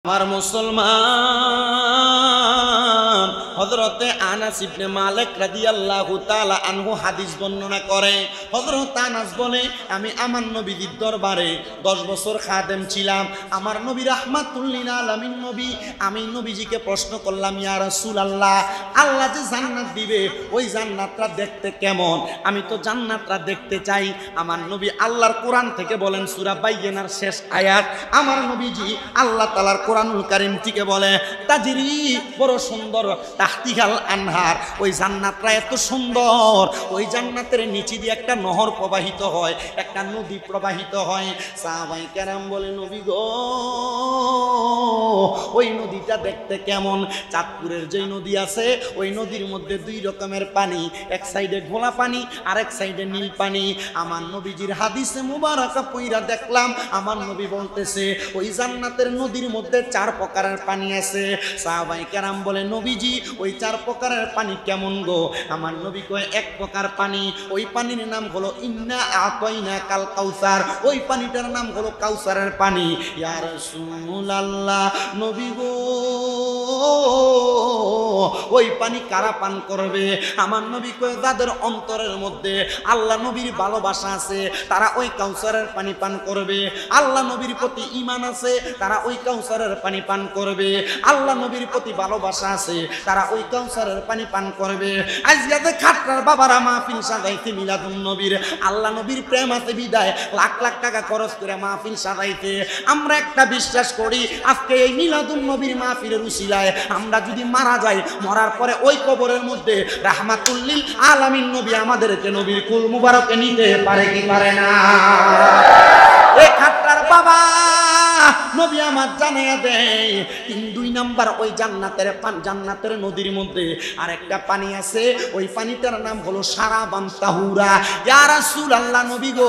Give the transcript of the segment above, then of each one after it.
আমার মুসলমান হযরতে আনাস ইবনে মালিক রাদিয়াল্লাহু তাআলা আনহু হাদিস বর্ণনা করে। হযরত আনাস বলে, আমি আমার নবীর দরবারে 10 বছর খাদেম ছিলাম। আমার নবী রাহমাতুল লিল আলামিন নবী, আমি নবীজিকে প্রশ্ন করলাম, ইয়া রাসূলুল্লাহ, আল্লাহ যে জান্নাত দিবে ওই জান্নাতটা দেখতে কেমন? আমি তো জান্নাতটা দেখতে চাই। আমার নবী আল্লাহর কোরআন থেকে বলেন, সূরা বাইয়িনার শেষ আয়াত, আমার নবীজি আল্লাহ তাআলার কোরআনুল কারীম থেকে বলে, তাজরি, বড় সুন্দর, তাহতিহাল আনহার, ওই জান্নাতটা এত সুন্দর, ওই জান্নাতের নিচে দিয়ে একটা নহর প্রবাহিত হয়, একটা নদী প্রবাহিত হয়। সাহাবায়ে কেরাম বলে, নবী গো, ওই নদীটা দেখতে কেমন? চাঁদপুরের যে নদী আছে ওই নদীর মধ্যে 2 রকমের পানি, এক সাইডে ঘোলা পানি আর এক সাইডে নীল পানি। আমার নবীজির হাদিসে মুবারাকা পইরা দেখলাম, আমার নবী বলতেছে ওই জান্নাতের নদীর মধ্যে 4 প্রকারের পানি আছে। সাহাবায়ে কেরাম বলে, নবীজি ওই 4 প্রকারের পানি কেমন গো? আমার নবী কয়, 1 প্রকার পানি, ওই পানির নাম হলো ইন্না আতাইনা কাল কাউসার, ওই পানিটার নাম হলো কাউসারের পানি। ইয়া রাসূলুল্লাহ, নবী গো, ওই পানি কারা পান করবে? আমার নবী কয়, যাদের অন্তরের মধ্যে আল্লাহ নবীর ভালোবাসা আছে তারা ওই কাউসারের পানি পান করবে। আল্লাহ নবীর প্রতি ঈমান আছে তারা ওই কাউসারের পানি পান করবে। আল্লাহ নবীর প্রতি ভালোবাসা আছে তারা ওই কাউসারের পানি পান করবে। আজকে খাটরার বাবারা মাহফিল সাজাইতে মিলাদুন নবীর, আল্লাহ নবীর প্রেম আছে বিদায় লাখ লাখ টাকা খরচ করে মাহফিল সাজাইতে। আমরা একটা বিশ্বাস করি, আজকে এই মিলাদুন নবীর মাহফিলের উসিলায় আমরা যদি মারা যাই, মরার পরে ওই কবরের মধ্যে রাহমাতুল লিল আলামিন নবী আমাদেরকে নবীর কুল মুবারকে নিতে পারে কি পারে না? এই খাটরার বাবা নবী আমার জানিয়ে দেয়, 2 নাম্বার ওই জান্নাতের নদীর মধ্যে আরেকটা পানি আছে, ওই পানিটার নাম হলো সারাবান তাহুরা। ইয়া রাসূলুল্লাহ, নবী গো,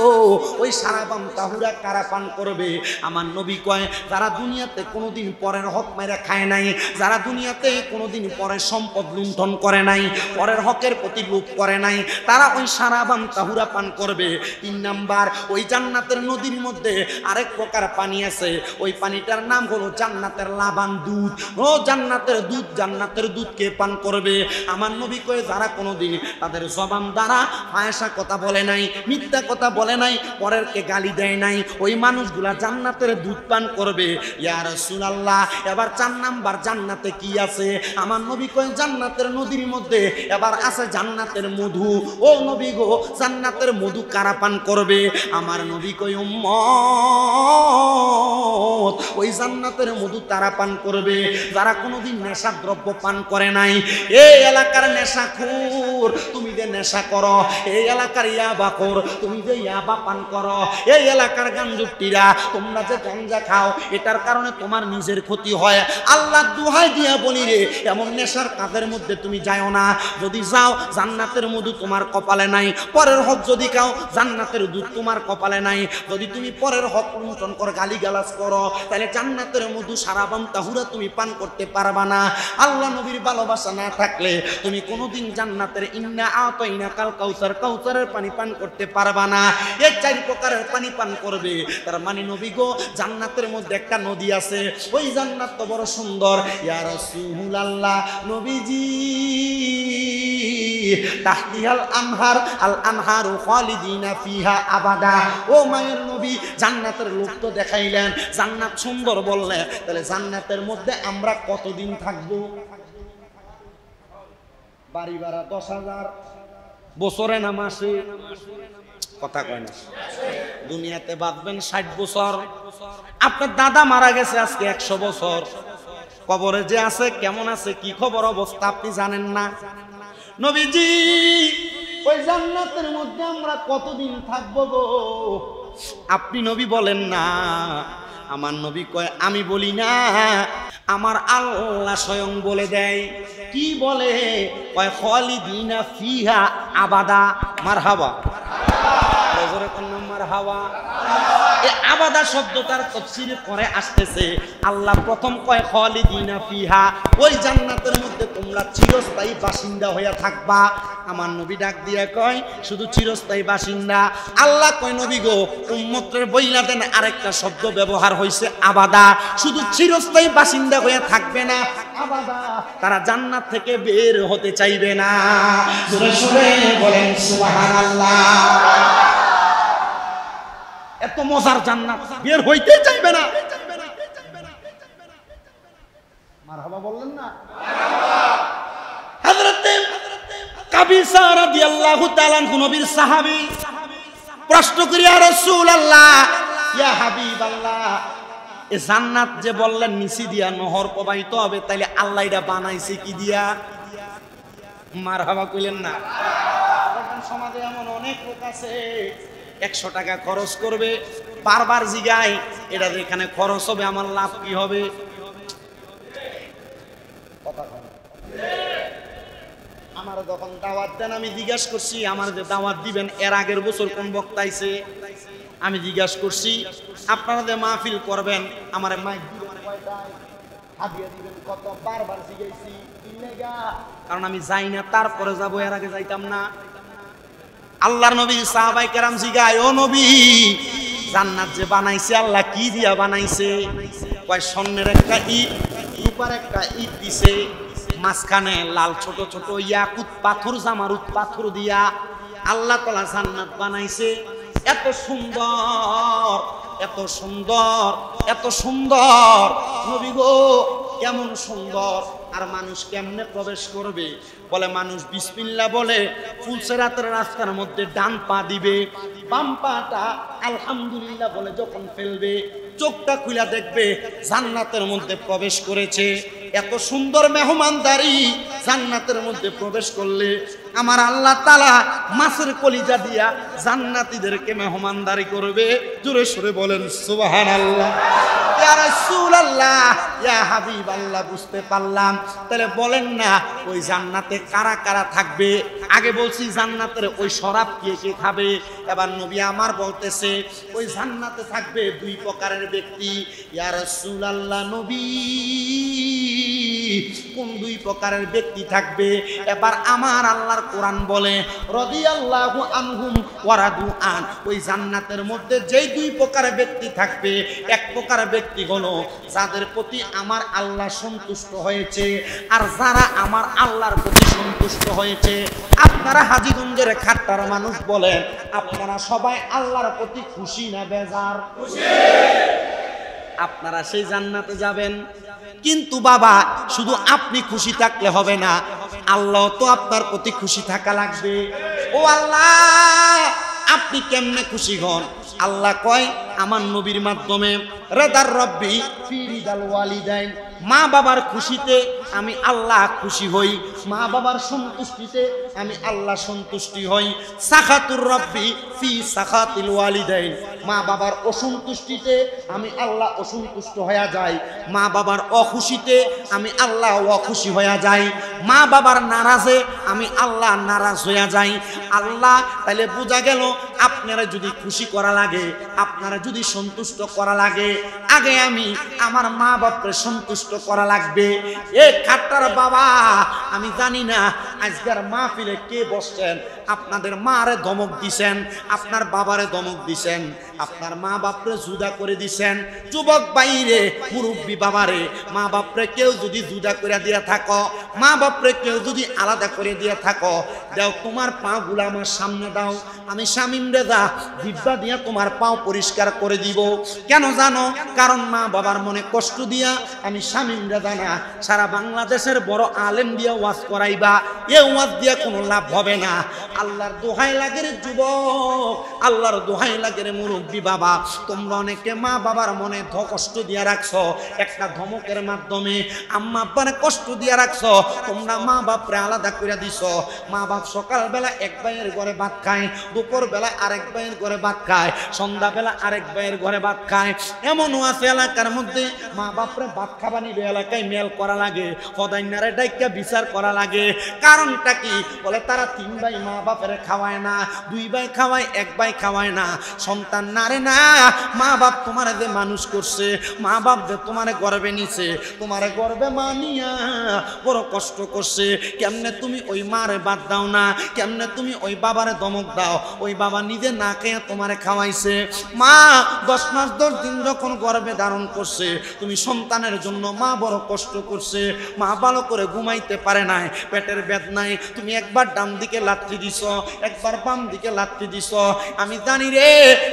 ওই সারাবান তাহুরা কারা পান করবে? আমার নবী কয়, যারা দুনিয়াতে কোনোদিন পরের হক মেরে খায় নাই, যারা দুনিয়াতে কোনোদিন পরের সম্পদ লুণ্ঠন করে নাই, পরের হকের প্রতি লোভ করে নাই, তারা ওই সারাবান তাহুরা পান করবে। 3 নাম্বার ওই জান্নাতের নদীর মধ্যে আরেক প্রকার পানি আছে, ওই পানিটার নাম হলো জান্নাতের লাবান দুধ। ও জান্নাতের দুধকে পান করবে। আমার নবী কয়ে, যারা কোনোদিন তাদের জবান দ্বারা ফায়সা কথা বলে নাই, মিথ্যা কথা বলে নাই, পরেরকে গালি দেয় নাই, ওই মানুষগুলা জান্নাতের দুধ পান করবে। ইয়া রাসূলুল্লাহ, এবার 4 নাম্বার জান্নাতে কি আছে? আমার নবী কয়ে, জান্নাতের নদীর মধ্যে এবার আছে জান্নাতের মধু। ও নবী গো, জান্নাতের মধু কারা পান করবে? আমার নবী কয়ে, উম্মত, ওই জান্নাতের মধু তারা পান করবে যারা কোনোদিন নেশা দ্রব্য পান করে নাই। এই এলাকার নেশাখোর, তুমি যে নেশা করো, এই এলাকার ইয়াবাখোর, তুমি যে ইয়াবা পান করো, এই এলাকার গাঞ্জুটিরা, তোমরা যে গাঞ্জা খাও, এটার কারণে তোমার নিজের ক্ষতি হয়। আল্লাহ দুহাই দিয়া বলি রে, এমন নেশার কাজের মধ্যে তুমি যাও না। যদি যাও, জান্নাতের মধু তোমার কপালে নাই। পরের হক যদি খাও, জান্নাতের দুধ তোমার কপালে নাই। যদি তুমি পরের হক লুণ্ঠন করো, গালিগালাজ করো, তাহলে জান্নাতের মধু সারাবান তাহুরা তুমি পান করতে পারবা না। আল্লাহ নবীর ভালোবাসা না থাকলে তুমি কোনোদিন জান্নাতের ইন্না আতাইনা কাল কাউসার, কাউসারের পানি পান করতে পারবা না। এই 4 প্রকারের পানি পান করবে। তার মানে নবী গো, জান্নাতের মধ্যে একটা নদী আছে, ওই জান্নাত তো বড় সুন্দর। ইয়া রাসূলুল্লাহ, নবীজি তাহতিহাল আনহার, আল আনহারু খালিদিনা ফিহা আবাদা। ও মায়ের নবী, জান্নাতের লোক তো দেখাইলেন, জান্নাত সুন্দর বললেন, তাহলে জান্নাতের মধ্যে আমরা কতদিন থাকবো? বাড়ি ভাড়া 10,000, বছরে না মাসে? কথা কয় না। দুনিয়াতে বাঁচবেন 60 বছর। আপনার দাদা মারা গেছে আজকে 100 বছর, কবরে যে আছে কেমন আছে, কি খবর অবস্থা আপনি জানেন না। নবীজি, ওই জান্নাতের মধ্যে আমরা কতদিন থাকবো গো? আপনি নবী বলেন না। আমার নবী কয়, আমি বলি না, আমার আল্লাহ স্বয়ং বলে দেয়। কি বলে? কয়, খালিদিনা ফিহা আবাদা। মারহাবা, জোরে কোন মারহাবা। এই আবাদা শব্দটার তাফসীরে পরে আসতেছে আল্লাহ প্রথম কয় খালিদিনা ফিহা, ওই জান্নাতের মধ্যে তোমরা চিরস্থায়ী বাসিন্দা হয়ে থাকবা। আমার নবী ডাক দিয়ে কয় শুধু চিরস্থায়ী বাসিন্দা? আল্লাহ কয় নবী গো, উম্মতের বইলা দেন আরেকটা শব্দ ব্যবহার হয়েছে আবাদা। শুধু চিরস্থায়ী বাসিন্দা হয়ে থাকবে না, আবাদা তারা জান্নাত থেকে বের হতে চাইবে না। জোরে জোরে বলেন সুবহানাল্লাহ। এত মজার জান্নাত, বের হইতে চাইবে না। মারহাবা বললেন না? হযরতে কাবিসা রাদিয়াল্লাহু তাআলা নবীর সাহাবী প্রশ্ন করি, ইয়া রাসূলুল্লাহ, ইয়া হাবিবাল্লাহ, এ জান্নাত যে বললেন নিচে দিয়া নহর প্রবাহিত হবে, তাইলে আল্লাহ এটা বানাইছে কি দিয়া? মারহাবা কইলেন না? সমাজে এমন অনেক লোক আছে 100 টাকা খরচ করবে, বারবার জিগায় এটা যেখানে খরচ হবে আমার লাভ কি হবে? আমার যখন দাওয়াত দেন আমি জিজ্ঞাসা করছি, আমার যে দাওয়াত দিবেন এর আগের বছর কোন বক্তা আইছে? আমি জিজ্ঞাসা করছি আপনারা যে মাহফিল করবেন আমার মাইক দিবেন কয়টায়, হাদিয়া দিবেন কত? বারবার জিজ্ঞাসি, কারণ আমি যাই না, তারপরে যাবো, এর আগে যাইতাম না। আল্লাহর নবী সাহাবায়ে কেরাম জিগায়, ও নবী, জান্নাত যে বানাইছে আল্লাহ কি দিয়া বানাইছে? কয় স্বর্ণের একটা ইট, রূপার একটা ইট দিছে, মাঝখানে লাল ছোট ছোট ইয়াকুত পাথর, জামারুত পাথর দিয়া আল্লাহ তাআলা জান্নাত বানাইছে। এত সুন্দর, এত সুন্দর, এত সুন্দর নবী গো, কেমন সুন্দর! আর মানুষ কেমনে প্রবেশ করবে? বলে মানুষ বিসমিল্লাহ বলে ফুলসেরাতের রাস্তার মধ্যে ডান পা দিবে, বাম পাটা আলহামদুলিল্লাহ বলে যখন ফেলবে, চোখটা খুলে দেখবে জান্নাতের মধ্যে প্রবেশ করেছে। এত সুন্দর মেহমানদারি জান্নাতের মধ্যে প্রবেশ করলে আমার আল্লাহ তাআলা মাছের কলিজা দিয়া জান্নাতীদেরকে মেহমানদারি করবে। জোরে সোরে বলেন সুবহানাল্লাহ। ইয়া রাসূলুল্লাহ, ইয়া হাবিবাল্লাহ, বুঝতে পারলাম। তাহলে বলেন না ওই জান্নাতে কারা কারা থাকবে? আগে বলছি জান্নাতের ওই শরাব কে কে খাবে, এবার নবী আমার বলতেছে ওই জান্নাতে থাকবে 2 প্রকারের ব্যক্তি। ইয়া রাসূলুল্লাহ, নবী কোন 2 প্রকারের ব্যক্তি থাকবে? এবার আমার আল্লাহর কোরআন বলে রাদিয়াল্লাহু আনহুম ওয়া রাদু আন, ওই জান্নাতের মধ্যে যেই 2 প্রকারের ব্যক্তি থাকবে, এক প্রকার ব্যক্তি হলো যাদের প্রতি আমার আল্লাহ সন্তুষ্ট হয়েছে, আর যারা আমার আল্লাহর প্রতি সন্তুষ্ট হয়েছে। আপনারা হাজীগঞ্জের খাট্টার মানুষ বলেন, আপনারা সবাই আল্লাহর প্রতি খুশি না বেজার? খুশি। আপনারা সেই জান্নাতে যাবেন, কিন্তু বাবা শুধু আপনি খুশি থাকলে হবে না, আল্লাহ তো আপনার প্রতি খুশি থাকা লাগবে। ও আল্লাহ, আপনি কেমনে খুশি হন? আল্লাহ কয় আমার নবীর মাধ্যমে, রাদার রব্বি ফি রিদাল ওয়ালিদাইন, মা বাবার খুশিতে আমি আল্লাহ খুশি হই, মা বাবার সন্তুষ্টিতে আমি আল্লাহ সন্তুষ্টি হই। সাখাতুর রব্বি ফি সাখাতিল ওয়ালিদাইন, মা বাবার অসন্তুষ্টিতে আমি আল্লাহ অসন্তুষ্ট হয়ে যাই, মা বাবার অখুশিতে আমি আল্লাহ অখুশি হয়ে যাই, মা বাবার নারাজে আমি আল্লাহ নারাজ হয়ে যাই। আল্লাহ তাহলে বোঝা গেল আপনারা যদি খুশি করা লাগে, আপনারা যদি সন্তুষ্ট করা লাগে, আগে আমি আমার মা বাপকে সন্তুষ্ট করা লাগবে। এ খাট্টার বাবা, আমি জানি না আজকের মাহফিলে কে বসছেন, আপনাদের মারে ধমক দিছেন, আপনার বাবারে ধমক দিছেন, আপনার মা বাপরে জুদা করে দিছেন। যুবক বাইরে, মুরব্বী বাবারে, মা বাপরে কেউ যদি জুদা করে দিয়া থাকো, মা বাপরে কেউ যদি আলাদা করে দিয়া থাকো, দাও তোমার পা গুলা আমার সামনে দাও, আমি শামিম রেজা জিব্বা দিয়া তোমার পাও পরিষ্কার করে দিব। কেন জানো? কারণ মা বাবার মনে কষ্ট দিয়া আমি শামিম রেজা না, সারা বাংলাদেশের বড় আলেম দিয়া ওয়াজ করাইবা, এ ওয়াজ দিয়া কোনো লাভ হবে না। আল্লাহর দোহাই লাগে রে যুবক, আল্লাহর দোহাই লাগে রে মুরব্বী বাবা, তোমরা অনেকে মা বাবার মনে কষ্ট দিয়া রাখছো, একটা ধমকের মাধ্যমে আম্মা আব্বারে কষ্ট দিয়া রাখছো, তোমরা মা বাপরে আলাদা করে দিছো। মা বাপ সকালবেলা এক ভাইয়ের ঘরে ভাত খায়, দুপুর বেলা আরেক ভাইয়ের ঘরে ভাত খায়, সন্ধ্যাবেলা আরেক ভাইয়ের ঘরে ভাত খায়। এমনও আছে এলাকার মধ্যে মা বাপরে ভাত খাবা নিবে এলাকায় মেল করা লাগে, ফদাইনারে ডাইকা বিচার করা লাগে। কারণটা কি? বলে তারা 3 ভাই মা বাপের খাওয়ায় না, 2 ভাই খাওয়ায়, 1 ভাই খাওয়ায় না। সন্তান না রে না, মা বাপ তোমারে যে মানুষ করছে, মা বাপ যে তোমারে গর্বে নিছে, তোমারে গর্বে মানিয়া বড় কষ্ট করছে, কেমনে তুমি ওই মারে বাদ দাও না? কেমনে তুমি ওই বাবারে ধমক দাও? ওই বাবা নিজে না খেয়ে তোমারে খাওয়াইছে। মা 10 মাস 10 দিন যখন গর্ভে ধারণ করছে, তুমি সন্তানের জন্য মা বড় কষ্ট করছে, মা ভালো করে ঘুমাইতে পারে নাই, পেটের বেদনায় তুমি একবার ডান দিকে লাথি দিছ, একবার বাম দিকে লাথি দিছ। আমি জানি রে,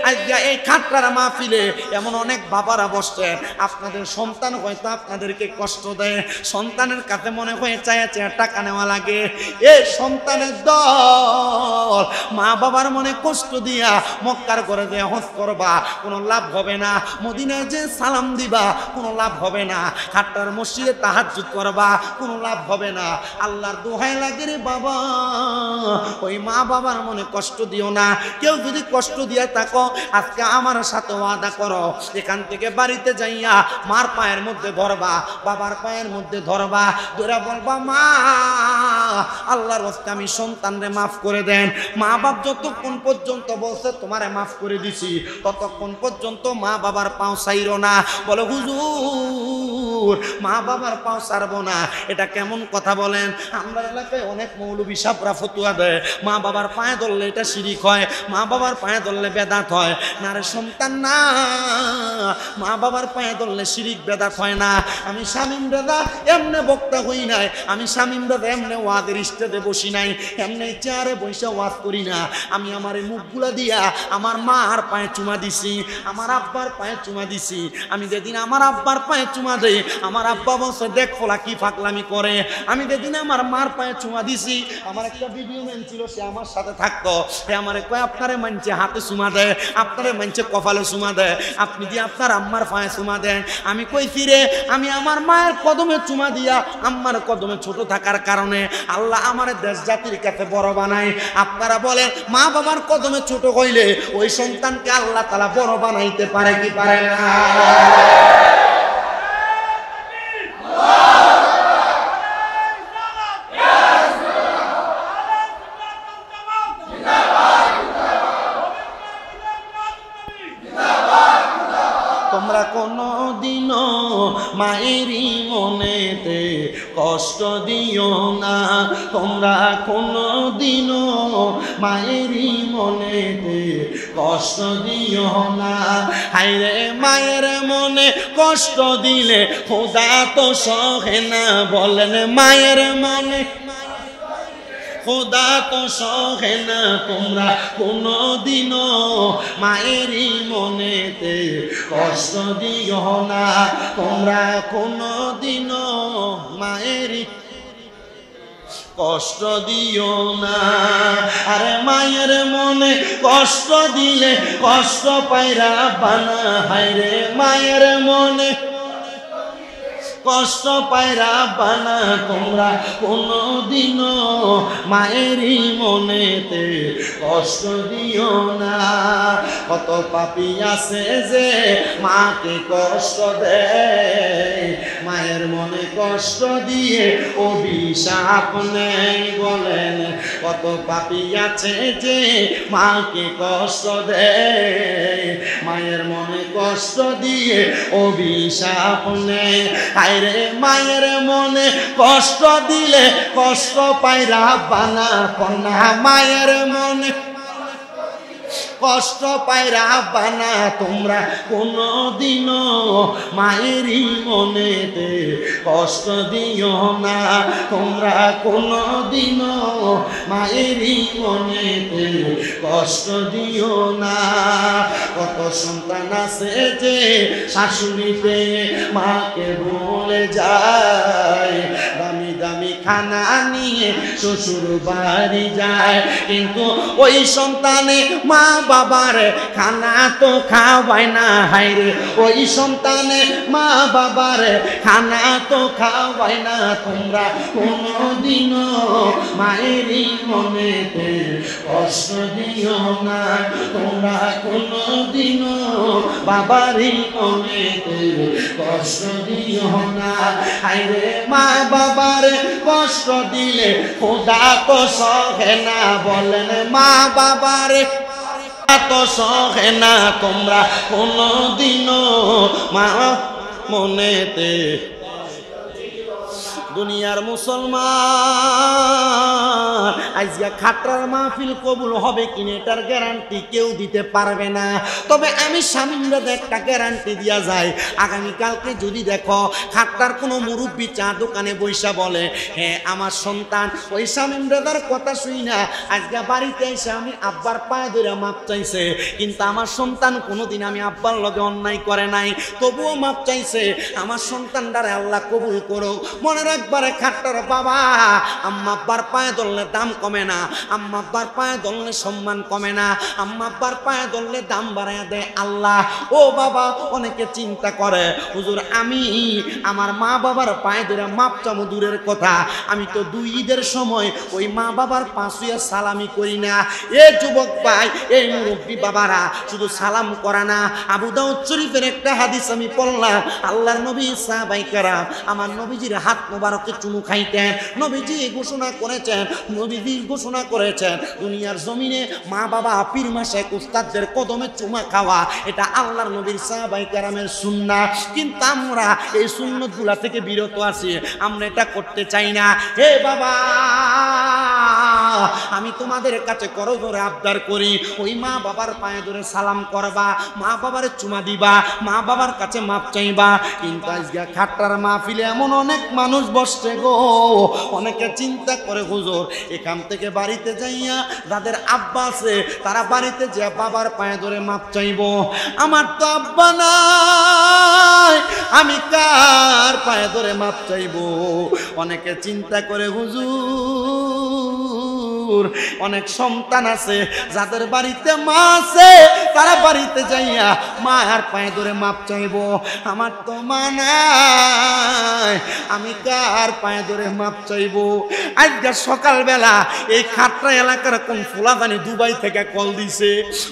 আজকে এই খাট্টার মাহফিলে এমন অনেক বাবারা বসছে, আপনাদের সন্তান হয়তো আপনাদেরকে কষ্ট দেয়, সন্তানের কাছে মনে হয় চায়া চায়া টাকা নেওয়া লাগে। এই সন্তানের দল মা বাবার মনে কষ্ট দিয়া মক্কার ঘরে যে হজ করবা কোনো লাভ হবে না, মদিনায় যে সালাম দিবা কোনো লাভ হবে না, খাট্টার মসজিদে তাহাজ্জুদ করবা কোনো লাভ হবে না। আল্লাহর দোহাই লাগে রে বাবা, ওই মা বাবার মনে কষ্ট দিও না। কেউ যদি কষ্ট দিয়া থাকো, আজকে আমার সাথে ওয়াদা করো, এখান থেকে বাড়িতে যাইয়া মার পায়ের মধ্যে ধরবা, বাবার পায়ের মধ্যে ধরবা, ধরে বলবা মা আল্লাহর রাস্তায় আমি সন্তানরে মাফ করে দেন। মা বাপ যতক্ষণ পর্যন্ত বলছে তোমারে মাফ করে দিছি, ততক্ষণ পর্যন্ত মা বাবার পাও ছাইরো না। বলে হুজুর মা বাবার পাও ছাড়বো না, এটা কেমন কথা বলেন? আমরা এলাকায় অনেক মৌলবী সাহেবরা ফতুয়া দেয়, মা বাবার পায়ে ধরলে এটা শিরিক হয়, মা বাবার পায়ে ধরলে বেদাত হয়। না রে সন্তান না, মা বাবার পায়ে ধরলে শিরিক বেদাত হয় না। আমি শামীম দাদা এমনে বক্তা হই নাই, আমি শামীম দাদা এমনে ওয়াদের স্টেজে বসি নাই, এমনি চেয়ারে বসে ওয়াজ করি না। আমি আমার এই মুখগুলা দিয়া আমার মার পায়ে চুমা দিছি, আমার আব্বার পায়ে চুমা দিছি। আমি যেদিন আমার আব্বার পায়ে চুমা দেই, আমার আব্বা বলছে দেখ ফোলা কি ফাকলামি করে। আমি যেদিন আমার মার পায়ে চুমা দিছি, আমার একটা ভিডিও ম্যান ছিল, সে আমার সাথে থাকতো, সে আমারে কয় আপনারে মানছে হাতে চুমা দেয়, আপনারে মানছে কপালে চুমা দেয়, আপনি দিয়ে আপনার আম্মার পায়ে চুমা দেন। আমি কইছি রে, আমি আমার মায়ের কদমে চুমা দিয়া আম্মার কদমে ছোট থাকার কারণে আল্লাহ আমার দেশ জাতির কাছে বড় বানায়। আপনারা বলেন মা বাবার কদমে ছোট হইলে ওই সন্তানকে আল্লাহ তাআলা বড় বানাইতে পারে কি পারে না? তোমরা কোনো দিনও মায়েরই মনেতে কষ্ট দিও না, তোমরা কোনো দিনও মায়েরই মনেতে কষ্ট দিও না। হায়রে মায়ের মনে কষ্ট দিলে খোদা তো সহে না, বলেন মায়ের মনে খোদা তো সহে না। তোমরা কোনো দিনও মায়েরই মনেতে কষ্ট দিও না, তোমরা কোনো দিনও মায়েরই কষ্ট দিও না। আরে মায়ের মনে কষ্ট দিলে কষ্ট পায়রা বানা, হায়রে মায়ের মনে কষ্ট পায়রা বানা। তোমরা কোনো দিনও মায়েরই মনেতে কষ্ট দিও না। কত পাপী আছে যে মাকে কষ্ট দেয়, মায়ের মনে কষ্ট দিয়ে অভিশাপ নেই। বলেন কত পাপী আছে যে মাকে কষ্ট দেয়, মায়ের মনে কষ্ট দিয়ে অভিশাপ নেই। হায়রে মায়ের মনে কষ্ট দিলে কষ্ট পায়রা বানা, কন্যা মায়ের মনে কষ্ট পায়রা বানা। তোমরা কোনো দিনও মায়েরই মনেতে কষ্ট দিও না, তোমরা কোনো দিনও মায়েরই মনেতে কষ্ট দিও না। কত সন্তান আছে যে শাশুড়িতে মাকে ভুলে যায়, দামি দামি খানা নিয়ে শ্বশুর বাড়ি যায়, কিন্তু ওই সন্তানে মা বাবার খানা তো খাওয়ায় না। হায়রে ওই সন্তানে মা বাবার খানা তো খাওয়ায় না। তোমরা কোনোদিনও মায়েরই মনেতে কষ্ট দিও না, তোমরা কোনোদিনও বাবারই মনেতে কষ্ট দিও না। হায়রে মা বাবার কষ্ট দিলে খোদা তো সহে না। বলেন মা বাবার তো সহে না, তোমরা কোনোদিনও মা মনেতে। দুনিয়ার মুসলমান আজকে খাটরার মাহফিল কবুল হবে কিনা এটার গ্যারান্টি কেউ দিতে পারবে না। তবে আমি স্বামীরা একটা গ্যারান্টি দিয়া যায়, আগামীকালকে যদি দেখো খাটরার কোনো মুরব্বী চা দোকানে বৈশা বলে হ্যাঁ আমার সন্তান ওই স্বামীরাদার কথা শুই না আজকে বাড়িতে এসে আমি আব্বার পায়ে ধরে মাপ চাইছে, কিন্তু আমার সন্তান কোনোদিন আমি আব্বার লগে অন্যায় করে নাই, তবুও মাপ চাইছে, আমার সন্তানটারে আল্লাহ কবুল করো। মনে রাখবারে খাট্টার বাবা আম্মা আব্বার পায়ে ধরলে দাম কমে না, আম্মা আব্বার পায়ে ধরলে সম্মান কমে না, আম্মা আব্বার পায়ে ধরলে দাম বাড়ায় দেয় আল্লাহ। ও বাবা অনেকে চিন্তা করে হুজুর আমি আমার মা বাবার পায়ে ধরে মাপ চামো দূরের কথা, আমি তো 2 ঈদের সময় ওই মা বাবার পাঁচুয়া সালামি করি না। এ যুবক ভাই এই মুরব্বী বাবারা শুধু সালাম করা না, আবু দাউদ শরীফের একটা হাদিস আমি পড়লাম, আল্লাহর নবী সাহাবায়ে কেরাম আমার নবীজির হাত মোবারকে চুমু খাইতেন। নবীজি ঘোষণা করেছেন, নবীজি ঘোষণা করেছেন দুনিয়ার জমিনে মা বাবা পীর মাশায়েখ উস্তাদদের কদমে চুমা খাওয়া এটা আল্লাহর নবীর সাহাবায়ে কেরামের সুন্নাত, কিন্তু আমরা এই সুন্নতগুলা থেকে বিরত আছি, আমরা এটা করতে চাই না। হে বাবা আমি তোমাদের কাছে করজোরে আবদার করি ওই মা বাবার পায়ে ধরে সালাম করবা, মা বাবার চুমা দিবা, মা বাবার কাছে মাপ চাইবা। কিন্তু আজকে খাট্টার মাহফিলে এমন অনেক মানুষ বসছে গো, অনেকে চিন্তা করে হুজুর এখান থেকে বাড়িতে যাইয়া যাদের আব্বা আছে তারা বাড়িতে যে বাবার পায়ে ধরে মাপ চাইবো, আমার তো আব্বা নাই আমি কার পায়ে ধরে মাপ চাইবো। অনেকে চিন্তা করে হুজুর অনেক সন্তান আছে যাদের বাড়িতে মা আছে তারা বাড়িতে যাইয়া মার পায়ে ধরে মাপ চাইবো, আমার তো মা নাই আমি কার পায়ে ধরে মাপ চাইবো। আজকে সকালবেলা এই খাটরা এলাকার কোন ফুলাদানি দুবাই থেকে কল দিছে,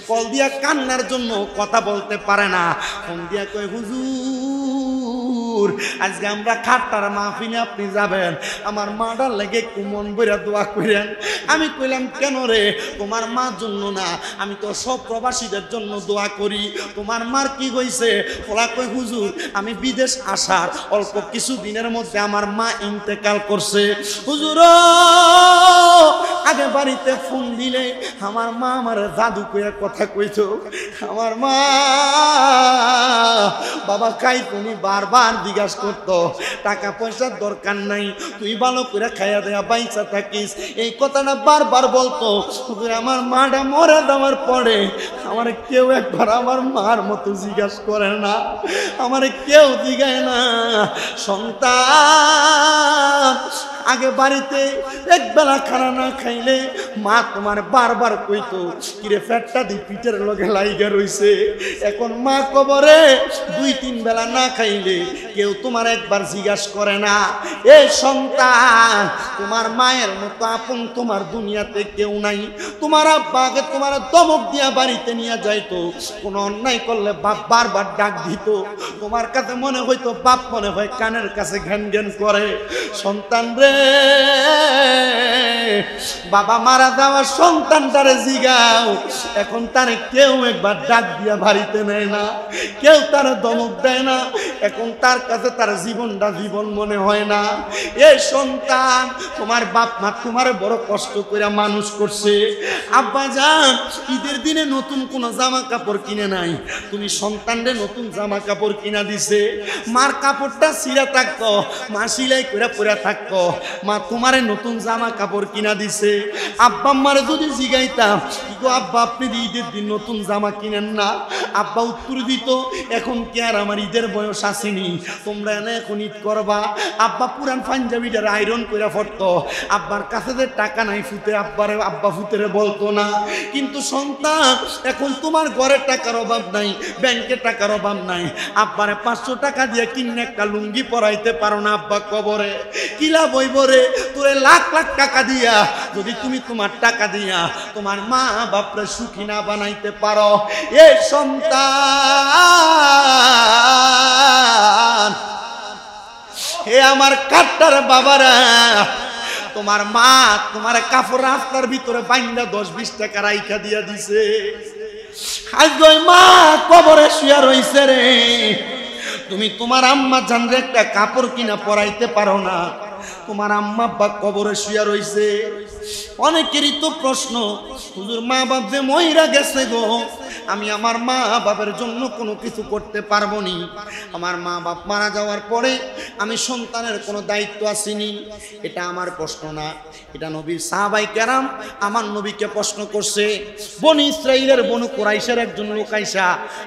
কল দিয়া কান্নার জন্য কথা বলতে পারে না, ফোন দিয়া কয় হুজুর আজকে আমরা খাট্টার মাহফিলে আপনি যাবেন, আমার মাটার লেগে কুমন বইরা দোয়া করেন। আমি কইলাম কেন রে? তোমার মার জন্য না, আমি তো সব প্রবাসীদের জন্য দোয়া করি। তোমার মার কি হইছে? ওলা কই হুজুর আমি বিদেশ আসার অল্প কিছু দিনের মধ্যে আমার মা ইন্তেকাল করছে। হুজুর আগে বাড়িতে ফোন দিলে আমার মা আমার জাদু কইয়া কথা কইতো, আমার মা বাবা খাই তুমি বারবার জিজ্ঞাসা করতো টাকা পয়সার দরকার নাই, তুই ভালো করে খাইয়া দেয়া বাইচা থাকিস, এই কথাটা বারবার বলতো। আমার মাটা মরে যাওয়ার পরে আমার কেউ একবার আমার মার মতো জিজ্ঞাসা করে না, আমার কেউ জিগায় না। সন্তান আগে বাড়িতে একবেলা খানা না খাইলে মা তোমার বারবার কইতো কিরে ফ্যাটটা দি পিঠের লগে লাইগা রইছে, এখন মা কবরে 2-3 বেলা না খাইলে কেউ তোমার একবার জিজ্ঞাসা করে না। এ সন্তান তোমার মায়ের মতো আপন তোমার দুনিয়াতে কেউ নাই। তোমার আব্বাকে তোমার দমক দিয়া বাড়িতে নিয়ে যাইতো, কোনো অন্যায় করলে বাপ বারবার ডাক দিত, তোমার কাছে মনে হইতো বাপ মনে হয় কানের কাছে ঘ্যান ঘ্যান করে। সন্তান রে বাবা মারা যাওয়া সন্তানটারে জিগাও, এখন তারে কেউ একবার ডাক দিয়া বাড়িতে নেয় না, কেউ তারে দমক দেয় না, এখন তার কাছে তার জীবনটা জীবন মনে হয় না। এই সন্তান তোমার বাপ মা তোমার বড় কষ্ট করে মানুষ করছে, আব্বা যান ঈদের দিনে নতুন কোনো জামা কাপড় কিনে নাই, তুমি সন্তানরে নতুন জামা কাপড় কিনা দিছে, মার কাপড়টা ছিঁড়া থাকতো মা সিলাই করে পরে থাকতো, মা তোমারে নতুন জামা কাপড় কিনা দিছে। আব্বা আম্মারে যদি জিগাইতাম গো আব্বা আপনি ঈদের দিন নতুন জামা কিনেন না, আব্বা উত্তর দিত এখন কি আর আমার ঈদের বয়স আসেনি, তোমরা এনে এখন ঈদ করবা। আব্বা পুরান পাঞ্জাবিটা আয়রন করে পড়তো, আব্বার কাছে যে টাকা নাই ফুতে আব্বা ফুতেরে বলতো না। কিন্তু সন্তান এখন তোমার ঘরে টাকার অভাব নাই, ব্যাংকে টাকার অভাব নাই, আব্বারে 500 টাকা দিয়ে কিনে একটা লুঙ্গি পরাইতে পারো না, আব্বা কবরে কিলা বইব রে তোরে লাখ লাখ টাকা দিয়া যদি তুমি তোমার টাকা দিয়া তোমার মা বাপরে সুখী না বানাইতে পারো। এ সন্তান, হে আমার কাট্টার বাবারা, তোমার মা তোমার কাপড় রাস্তার ভিতরে বাইন্দা 10-20 টাকা রাইখা দিয়া দিছে, আজ ওই মা কবরে শুয়া রইছে রে, তুমি তোমার আম্মা জানরে একটা কাপড় কিনা পরাইতে পারো না, তোমার আম্মা আব্বা কবরে শুয়া রইছে। অনেকেরই তো প্রশ্ন, হুজুর মা বাপ যে মহিরা গেছে গো, আমি আমার মা বাবার জন্য কোনো কিছু করতে পারবো নি, আমার মা বাপ মারা যাওয়ার পরে আমি সন্তানের কোনো দায়িত্ব আসেনি। এটা আমার প্রশ্ন না, এটা নবীর সাহাবায়ে কেরাম আমার নবীকে প্রশ্ন করছে। বনি ইসরাইলের বনু কুরাইশের একজন লোক আইসা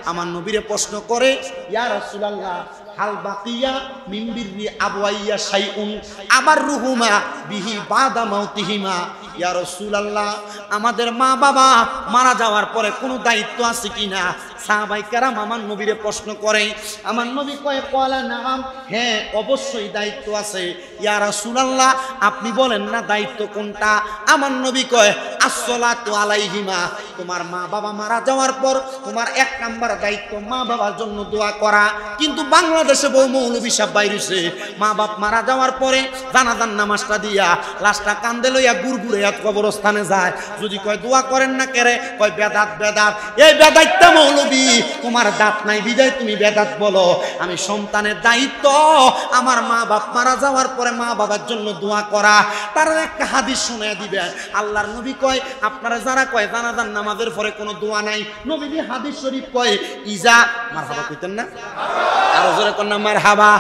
আমার নবীরে প্রশ্ন করে, ইয়া রাসূলুল্লাহ হাল বাকিয়া মিন বিররি আবওয়াইয়া শাইউন আবার রুহুমা বিহি বাদা মাউতিহিমা। ইয়া রাসূলুল্লাহ আমাদের মা বাবা মারা যাওয়ার পরে কোনো দায়িত্ব আছে কিনা? সাহাবায়ে কেরাম আমার নবীরে প্রশ্ন করে, আমার নবী কয় ক্বালা নাআম, হ্যাঁ অবশ্যই দায়িত্ব আছে। ইয়া রাসূলুল্লাহ আপনি বলেন না দায়িত্ব কোনটা? আমার নবী কয় আসসালাতু আলাইহিমা, তোমার মা বাবা মারা যাওয়ার পর তোমার 1 নাম্বার দায়িত্ব মা বাবার জন্য দোয়া করা। কিন্তু বাংলাদেশে বহু মৌলবী সাহেব বাইরেছে, মা বাপ মারা যাওয়ার পরে জানাজার নামাজটা দিয়া লাশটা কান্দে লইয়া গুড়গুড়ে কবরস্থানে যায়, যদি কয় দোয়া করেন না কেরে, কয় বেদাত বেদাত। এই বেদাতটা মৌলবী, তোমার দাঁত নাই বিদায় তুমি বেদাত বলো। আমি সন্তানের দায়িত্ব আমার মা বাপ মারা যাওয়ার পরে মা বাবার জন্য দোয়া করা। তার একটা হাদিস শুনে দিবেন, আল্লাহর নবী কয় আপনারা যারা কয় জানাজার নামাজের পরে কোনো দোয়া নাই, নবীজি হাদিস শরীফ কয় ইজা মারহাবা কইতেন না, আরো জোরে কোন না মারহাবা।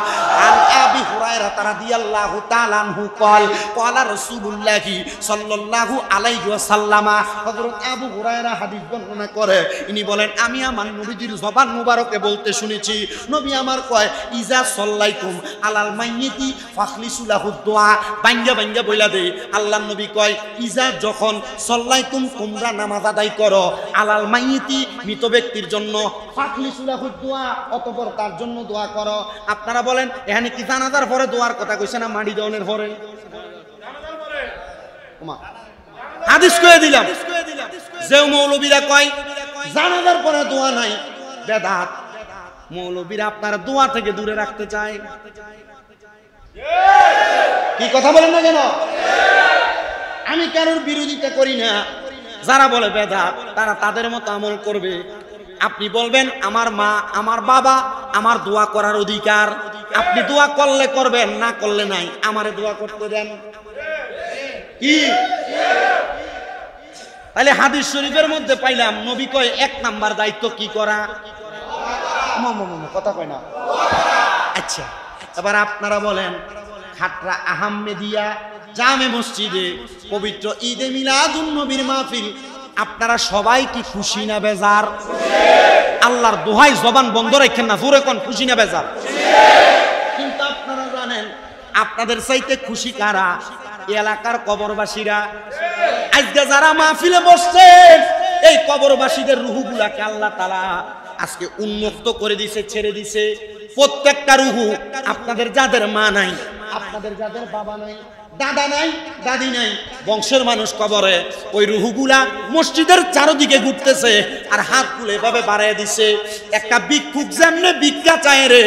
আন আবি হুরায়রা রাদিয়াল্লাহু তাআলা আনহু قال قال রাসূলুল্লাহ সাল্লাল্লাহু আলাইহি ওয়াসাল্লাম, হযরত আবু হুরায়রা হাদিস বর্ণনা করে, ইনি বলেন আমি আমার নবীজির জবান মুবারকে বলতে শুনেছি, নবী আমার কয় ইজা সাল্লাইতুম আলাল মাইয়িতি ফাখলিসু লাহু দুআ, বাঙ্গা বাঙ্গা বইলা দে। আল্লাহর নবী কয় ইজা যখন সাল্লাইতুম তোমরা নামাজ আদায় করো, আলাল মাইয়িতি মৃত ব্যক্তির জন্য, ফাখলিসু লাহু দুআ অতঃপর তার জন্য দোয়া করো। আপনারা বলেন এখানে কি জানাজার পরে দোয়ার কথা কইছে না মাটি দেওয়ার পরে? হাদিস কয়ে দিলাম, যে মৌলবীরা কয় জানাজার পরে দোয়া নাই বেদাত, মৌলবীরা আপনার দোয়া থেকে দূরে রাখতে চায়। কি কথা বলেন না কেন? আমি কারোর বিরোধিতা করি না, যারা বলে বেদাত তারা তাদের মতো আমল করবে। আপনি বলবেন আমার মা আমার বাবা আমার দোয়া করার অধিকার, আপনি দোয়া করলে করবেন, না করলে নাই, আমারে দোয়া করতে দেন। কি তাহলে হাদিস শরীফের মধ্যে পাইলাম নবী কয় 1 নাম্বার দায়িত্ব কি করা? কথা কয় না। আচ্ছা এবার আপনারা বলেন খাটরা আহমেদিয়া জামে মসজিদে পবিত্র ঈদে মিলাদুন নবীর মাহফিল, আপনারা সবাই কি খুশি না বেজার? আল্লাহর দোহাই জবান বন্ধ রাখেন না, জোরে কোন খুশি না বেজার? কিন্তু আপনারা জানেন আপনাদের চাইতে খুশি কারা? এলাকার কবরবাসীরা। আজকে যারা মাহফিলে বসছেন এই কবরবাসীদের রুহগুলাকে আল্লাহ তাআলা আজকে উন্মুক্ত করে দিছে, ছেড়ে দিছে। প্রত্যেকটা রুহু আপনাদের যাদের মা নাই, আপনাদের যাদের বাবা নাই, দাদা নাই, দাদি নাই, বংশের মানুষ কবরে, ওই রুহুগুলা মসজিদের চারদিকে ঘুরতেছে আর হাতগুলো এভাবে বাড়ায় দিছে। একটা ভিক্ষুক যেমনে ভিক্ষা চায় রে,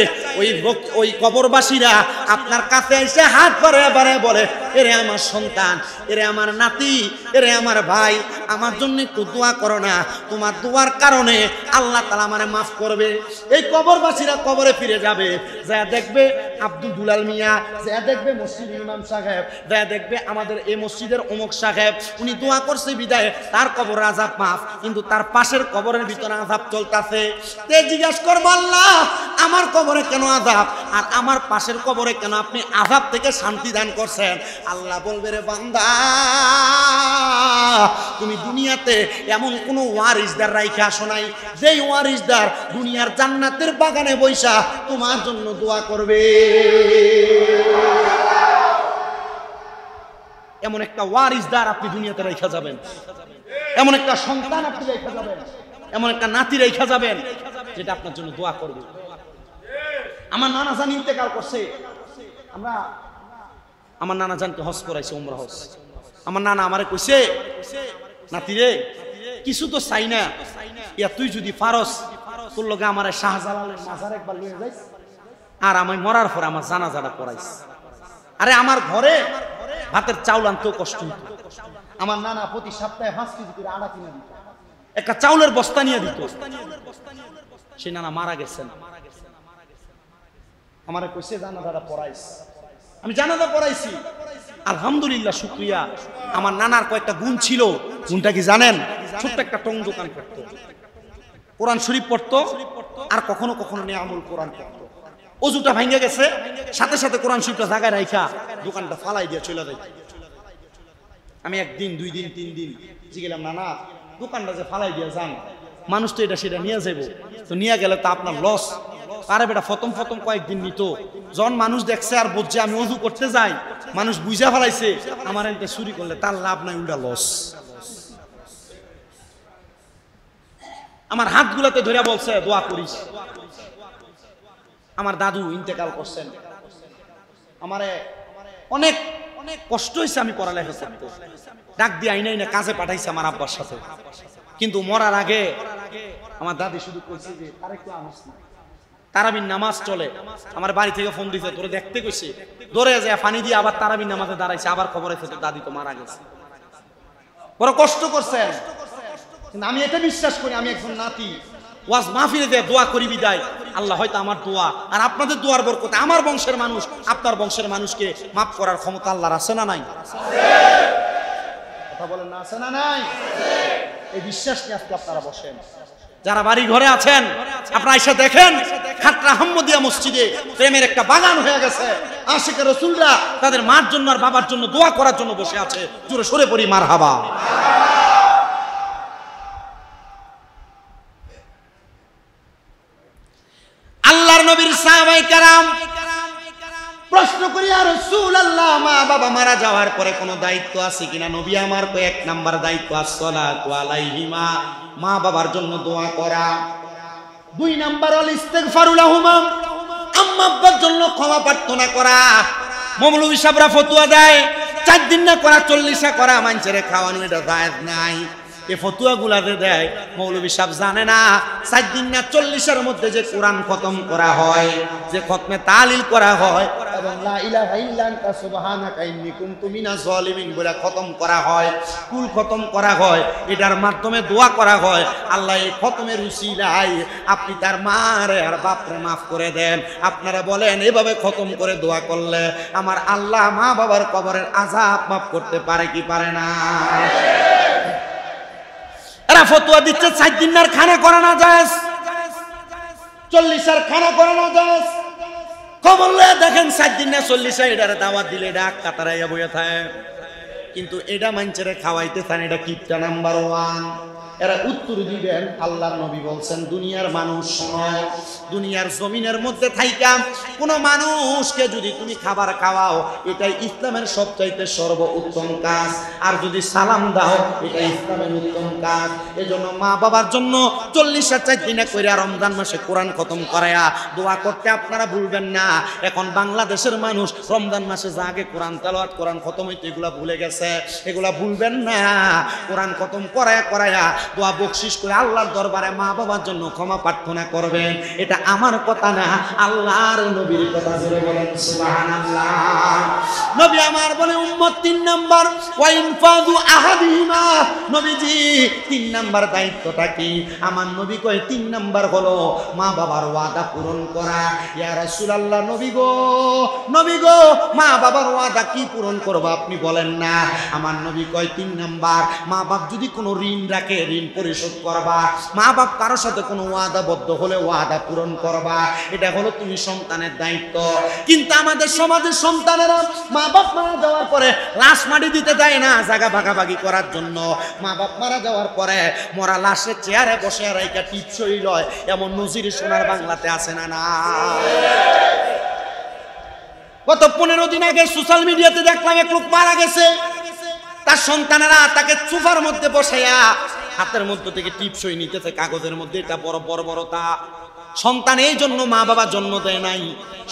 ওই কবরবাসীরা আপনার কাছে এসে হাত বাড়ায় বাড়ায় বলে, এরে আমার সন্তান, এরে আমার নাতি, এরে আমার ভাই, আমার জন্য একটু দোয়া করো না, তোমার দোয়ার কারণে আল্লাহ তাআলা আমারে মাফ করবে। এই কবরবাসীরা কবরে ফিরে যাবে, যা দেখবে আব্দুল দুলাল মিয়া, যা দেখবে মসজিদের ইমাম সাহেব, যা দেখবে আমাদের এই মসজিদের অমুক সাহেব, উনি দোয়া করছে বিদায় তার কবরের আযাব মাফ, কিন্তু তার পাশের কবরের ভিতরে আযাব চলতেছে। তে জিজ্ঞাসা করবো আল্লাহ আমার কবরে কেন আযাব আর আমার পাশের কবরে কেন আপনি আযাব থেকে শান্তি দান করছেন? আল্লাহ বলবে রে বান্দা তুমি দুনিয়াতে এমন কোন ওয়ারিসদার রাইখা আসো নাই যেই ওয়ারিসদার দুনিয়ার জান্নাতের বাগানে বইসা তোমার জন্য দোয়া করবে। এমন একটা ওয়ারিসদার আপনি দুনিয়াতে রাইখা যাবেন, এমন একটা সন্তান আপনি রাইখা যাবেন, এমন একটা নাতি রাইখা যাবেন যেটা আপনার জন্য দোয়া করবে। আমার নানা জান ইন্তেকাল করছে, আমার নানা জানকে হজ করাইছে, উমরা হজ। আমার নানা আমারে কইছে, নাতি রে কিছু তো চাই না, ইয়া তুই যদি পারস তোর লগে আমার শাহজালালের মাজার একবার লয়ে যাইস, আর আমি মরার পর আমার জানাজাটা পড়াইস। আরে আমার ঘরে ভাতের চাউল আনতেও কষ্ট হইতো। আমার নানা প্রতি সপ্তাহে 5 কেজি করে আটা কিনে দিত, একটা চাউলের বস্তা নিয়ে দিত। সে নানা মারা গেছেন, আমারে কইছে জানাজাটা পড়াইস। আমি জানাজা পড়াইছি, আলহামদুলিল্লাহ, শুকরিয়া। আমার নানার কয়েকটা গুণ ছিল, গুণটা কি জানেন? ছোট্ট একটা টং দোকান করতো, কোরআন শরীফ পড়তো, আর কখনো কখনো নিয়ামুল কোরআন পড়তো। অজুটা ভাঙে গেছে, সাথে সাথে কোরআন শরীফটা জায়গায় রাইখা দোকানটা ফালাই দিয়ে চলে যায়। আমি 1 দিন 2 দিন 3 দিন জিগেলাম, নানা দোকানটা যে ফালাই দিয়ে যান, মানুষ তো এটা সেটা নিয়ে যাবো, তো নিয়ে গেলে তো আপনার লস। আরে বেটা প্রথম কয়েকদিন নিত, যখন মানুষ দেখছে আর বুঝছে আমি অজু করতে যাই, মানুষ বুঝা ফেলাইছে আমার এনতে চুরি করলে তার লাভ নাই, উল্টা লস। আমার হাতগুলাতে ধরে বলছে দোয়া করিস। আমার দাদু ইন্তেকাল করছেন, আমারে অনেক অনেক কষ্ট হয়েছে, আমি পড়ালেখা করতে ডাক দিয়ে আইনাই না কাজে পাঠাইছে আমার আব্বার সাথে। কিন্তু মরার আগে আমার দাদি শুধু কইছে যে তার একটু আনিস না, তারাবির নামাজ চলে। আমার বাড়ি থেকে ফোন দিছে, তোরে দেখতে কইছে, দৌড়ে যায় পানি দিয়ে আবার তারাবির নামাজে দাঁড়াইছে, আবার খবর আছে তো দাদি তো মারা গেছে। বড় কষ্ট করছেন, কিন্তু আমি এটা বিশ্বাস করি আমি একজন নাতি, ওয়াজ মাহফিলে দিয়ে দোয়া করি বিদায়, আল্লাহ হয়তো আমার দোয়া আর আপনাদের দোয়ার বরকতে আমার বংশের মানুষ আপনার বংশের মানুষকে মাফ করার ক্ষমতা আল্লাহর আছে না নাই? কথা বলেন না, আছে না নাই? এই বিশ্বাস নিয়ে আজকে আপনারা বসেন। যারা বাড়ি ঘরে আছেন আপনারা এসে দেখেন, খাটরা আহমদিয়া মসজিদে প্রেমের একটা বাগান হয়ে গেছে। আশিকের রাসূলরা তাদের মার জন্য আর বাবার জন্য দোয়া করার জন্য বসে আছে। জোরে সরে পড়ি মারহাবা। আল্লাহর নবীর সাহাবায়ে কেরাম প্রশ্ন করি, আর রাসূলুল্লাহ মা বাবা মারা যাওয়ার পরে কোনো দায়িত্ব আছে কিনা? নবী আমার কো 1 নাম্বার দায়িত্ব আসসালাতু আলাইহিমা, মা বাবার জন্য দোয়া করা। 2 নাম্বার আল ইস্তিগফারু লাহুমা, আম্মা আব্বার জন্য ক্ষমা প্রার্থনা করা। মৌলভী সাহেবরা ফতোয়া দেয় 4 দিন না করা 40 করা, মানুষের খাওয়ানো এটা জায়েজ নাই। এই ফতুয়াগুলা দেয় মৌলভী সাহেব জানে না 4 দিন না 40-এর মধ্যে যে কোরআন খতম করা হয়, যে খতমে তালিল করা হয় এবং লা ইলাহা ইল্লা আনতা সুবহানাকা ইন্নী কুনতু মিনাজ জালিমিন বলে খতম করা হয়, কুল খতম করা হয়, এটার মাধ্যমে দোয়া করা হয় আল্লাহ এই খতমের উসিলায় আপনি তার মারে আর বাপরে মাফ করে দেন। আপনারা বলেন এভাবে খতম করে দোয়া করলে আমার আল্লাহ মা বাবার কবরের আযাব মাফ করতে পারে কি পারে না? এরা ফতোয়া দিচ্ছে 4 দিন আর খানা করা না যায়, 40 আর খানা করা না যায়। খবর লয়ে দেখেন 4 দিন না 40 এটারে দাওয়াত দিলে এটা কাতারাইয়া বইয়া থাকে, কিন্তু এটা মানুষেরে খাওয়াইতে চান, এটা কিপটা নাম্বার 1। এরা উত্তর দিবেন আল্লাহর নবী বলছেন দুনিয়ার মানুষ নয়, দুনিয়ার জমিনের মধ্যে থাইকা কোন মানুষকে যদি তুমি খাবার খাওয়াও এটাই ইসলামের সবচাইতে সর্বোত্তম কাজ, আর যদি সালাম দাও এটা ইসলামের উত্তম কাজ। এজন্য মা বাবার জন্য 40 দিনে কইরা রমজান মাসে কোরআন খতম করায়া দোয়া করতে আপনারা ভুলবেন না। এখন বাংলাদেশের মানুষ রমজান মাসে যা আগে কোরআন তেলাওয়াত কোরআন খতম হইতে এগুলা ভুলে গেছে, এগুলা ভুলবেন না। কোরআন খতম করায়া দোয়া বকশিশ করে আল্লাহর দরবারে মা বাবার জন্য ক্ষমা প্রার্থনা করবেন। এটা আমার কথা না, আল্লাহর নবীর কথা। জোরে বলেন সুবহানাল্লাহ। নবী আমার বলে উম্মত 3 নাম্বার ওয়া ইনফাযু আহাদিহিমা। নবীজি 3 নাম্বার দায়িত্বটা কি? আমার নবী কয় 3 নাম্বার হলো মা বাবার ওয়াদা পূরণ করা। ইয়া রাসূলুল্লাহ, নবী গো মা বাবার ওয়াদা কি পূরণ করব আপনি বলেন না। আমার নবী কয় 3 নাম্বার, মা বাপ যদি কোনো ঋণ রাখে ঋণ পরিশোধ করবা, মা বাপ কারোর সাথে কোনো ওয়াদাবদ্ধ হলে ওয়াদা পূরণ করবা, এটা হলো তুমি সন্তানের দায়িত্ব। কিন্তু আমাদের সমাজের সন্তানেরা মা বাপ মারা যাওয়ার পরে লাশ মাটি দিতে দেয় না জায়গা ভাগাভাগি করার জন্য। মা বাপ মারা যাওয়ার পরে মরা লাশের চেয়ারে বসে রাইকা টিপসই লয়, এমন নজির সোনার বাংলাতে আছে না? না। গত 15 দিন আগে সোশ্যাল মিডিয়াতে দেখলাম এক লোক মারা গেছে, তার সন্তানেরা তাকে সোফার মধ্যে বসাইয়া হাতের মধ্যে থেকে টিপসই নিতেছে কাগজের মধ্যে, এটা বড় বড় বড় তা। সন্তান এই জন্য মা বাবা জন্ম দেয় নাই।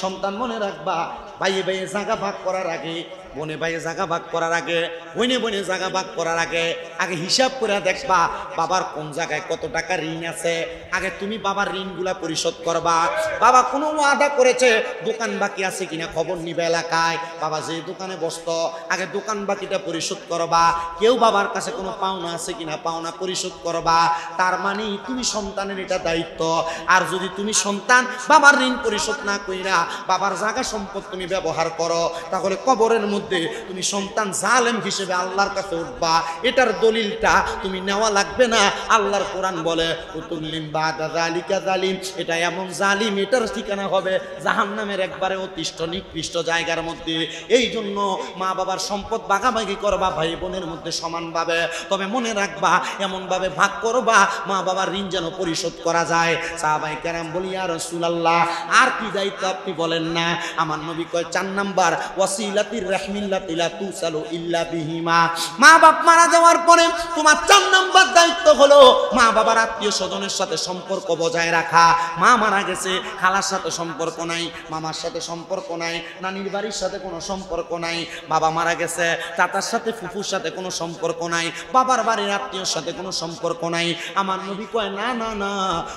সন্তান মনে রাখবা, ভাইয়ে ভাইয়ে জায়গা ভাগ করার আগে, বনে ভাইয়ে জায়গা ভাগ করার আগে, বনে বনে জায়গা ভাগ করার আগে আগে হিসাব করে দেখবা বাবার কোন জায়গায় কত টাকা ঋণ আছে। আগে তুমি বাবার ঋণগুলা পরিশোধ করবা। বাবা কোনো ওয়াদা করেছে দোকান বাকি আছে কিনা খবর নিবে এলাকায়, বাবা যে দোকানে বসতো আগে দোকান বাকিটা পরিশোধ করবা। কেউ বাবার কাছে কোনো পাওনা আছে কিনা পাওনা পরিশোধ করবা। তার মানে তুমি সন্তানের এটা দায়িত্ব। আর যদি তুমি সন্তান বাবার ঋণ পরিশোধ না কইরা বাবার জায়গা সম্পদ তুমি ব্যবহার করো, তাহলে কবরের মধ্যে তুমি সন্তান জালেম হিসেবে আল্লাহর কাছে উঠবা। এটার দলিলটা তুমি নেওয়া লাগবে না। আল্লাহর কোরআন বলে উতুল্লিম বাদা যালিকা জালিম, এটা এমন জালিম, এটার ঠিকানা হবে জাহান্নামের একবারে অতিষ্ঠ নিকৃষ্ট জায়গার মধ্যে। এই জন্য মা বাবার সম্পদ ভাগাভাগি করবা ভাই বোনের মধ্যে সমানভাবে, তবে মনে রাখবা এমনভাবে ভাগ করবা মা বাবার ঋণ যেন পরিশোধ করা যায়। সাহাবায়ে কেরাম বলি ইয়া রাসূলুল্লাহ আর কি দায়িত্ব আপনি বলেন না? আমার নবী কয় 4 নাম্বার ওয়াসিলাতির রাহমিল্লাতি লা তুসালু ইল্লা বিহিমা। মা বাপ মারা যাওয়ার পরে তোমার 4 নাম্বার দায়িত্ব হলো মা বাবার আত্মীয় স্বজনের সাথে সম্পর্ক বজায় রাখা। মা মারা গেছে, খালার সাথে সম্পর্ক নাই, মামার সাথে সম্পর্ক নাই, নানির বাড়ির সাথে কোনো সম্পর্ক নাই। বাবা মারা গেছে, চাচার সাথে ফুফুর সাথে কোনো সম্পর্ক নাই, বাবার বাড়ির আত্মীয়র সাথে কোনো সম্পর্ক নাই। আমার নবী কয় না না না,